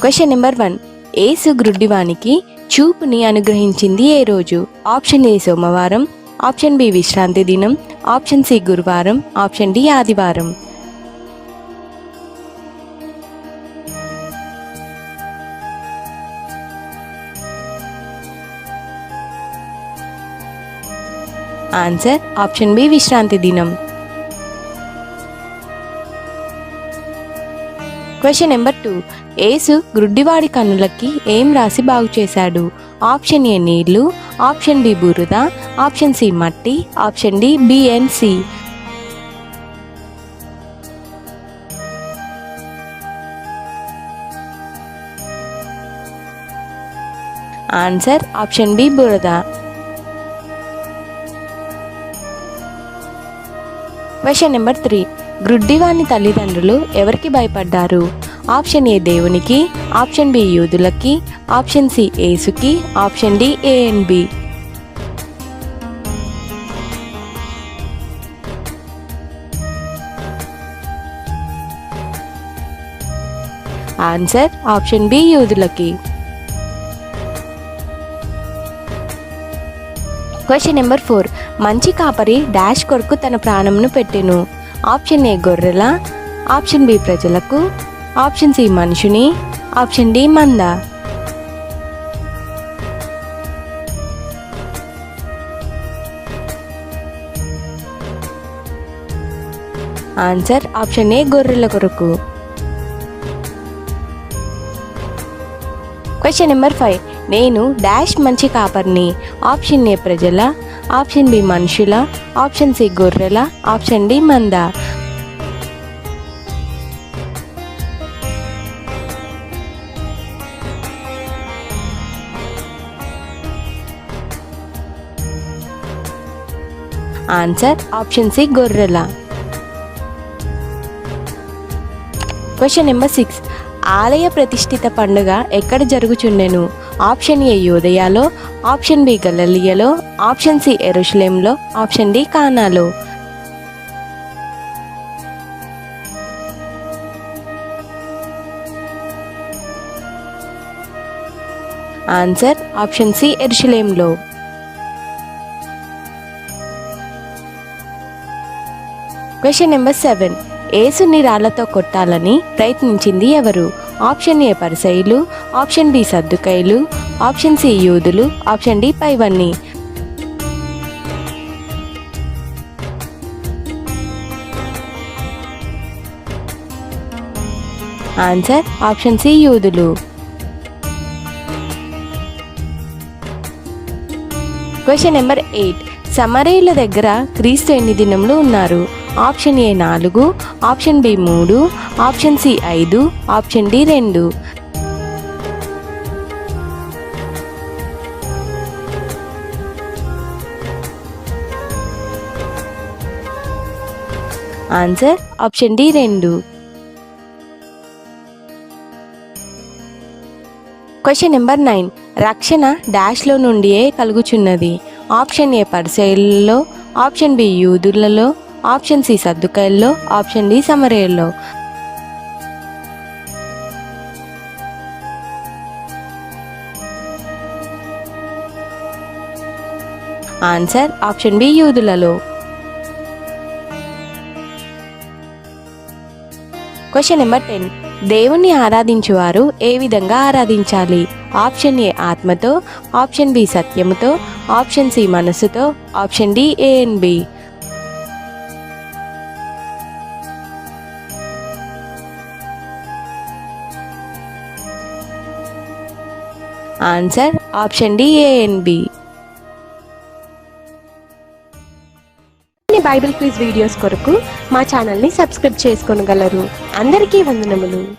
Question number 1. యేసు గ్రుడ్డివానికి చూపుని అనుగ్రహించింది ఏ రోజు? Option A సోమవారం, ఆప్షన్ బి విశ్రాంతి దినం, ఆప్షన్ సి గురువారం, ఆప్షన్ డి ఆదివారం. ఆన్సర్ ఆప్షన్ బి విశ్రాంతి దినం. Question number 2. యేసు గ్రుడ్డివాడి కన్నులకి ఏం రాసి బాగు చేశాడు? ఆప్షన్ ఏ నీళ్లు, ఆప్షన్ బి బురద, ఆప్షన్ సి మట్టి, option D B and C. Answer option B బురద. Question number 3. గ్రుడ్డివాని తల్లిదండ్రులు ఎవరికి భయపడ్డారు? ఆప్షన్ ఏ దేవునికి, ఆప్షన్ బి యూదులకి, ఆప్షన్ సి యేసుకి, option D A and B. Answer option B యూదులకి. Question number 4. మంచి కాపరి డాష్ కొరకు తన ప్రాణంను పెట్టెను. ఆప్షన్ ఏ గొర్రెల, ఆప్షన్ బి ప్రజలకు, ఆప్షన్ సి మనుషుని, ఆప్షన్ డి మంద. ఆన్సర్ ఆప్షన్ ఏ గొర్రెల కొరకు. Question number 5. నేను డాష్ మంచి కాపర్ని. ఆప్షన్ ఏ ప్రజల, ఆప్షన్ బి మనుషుల, ఆప్షన్ సి గొర్రెల, ఆప్షన్ డి మంద. ఆన్సర్ ఆప్షన్ సి గొర్రెల. Question number 6. ఆలయ ప్రతిష్ఠిత పండుగ ఎక్కడ జరుగుచుండెను? ఆప్షన్ ఏ యూదయాలో, ఆప్షన్ బి గలిలయలో, ఆప్షన్ సి యెరూషలేములో, ఆప్షన్ డి కానాలో. ఆన్సర్ ఆప్షన్ సి యెరూషలేములో. Question number 7. యేసుని రాళ్లతో కొట్టాలని ప్రయత్నించింది ఎవరు? ఆప్షన్ ఏ పరిసయ్యులు, ఆప్షన్ బి సద్దుకయ్యులు, ఆప్షన్ సి యూదులు, ఆప్షన్ డి పైవన్నీ. ఆన్సర్ ఆప్షన్ సి యూదులు. Question number 8. సమరయుల దగ్గర క్రీస్తు ఎన్ని దినములు ఉన్నారు? Option A 4, option B 3, option C 5, option D 2. Answer option D 2. Question number 9. రక్షణ డాష్లో నుండియే కలుగుచున్నది. ఆప్షన్ ఏ పరిసయ్యులలో, ఆప్షన్ బి యూదులలో, ఆప్షన్ సి సద్దుకయ్యుల్లో, ఆప్షన్ డి సమరయుల్లో. ఆన్సర్ ఆప్షన్ బి యూదులలో. Question number 10. దేవుణ్ణి ఆరాధించువారు ఏ విధంగా ఆరాధించాలి? ఆప్షన్ ఏ ఆత్మతో, ఆప్షన్ బి సత్యముతో, ఆప్షన్ సి మనసుతో, option D A and B. Answer option D A and B. Bible quiz videos కొరకు మా ఛానల్ని సబ్స్క్రైబ్ చేసుకోగలరు. అందరికీ వందనములు.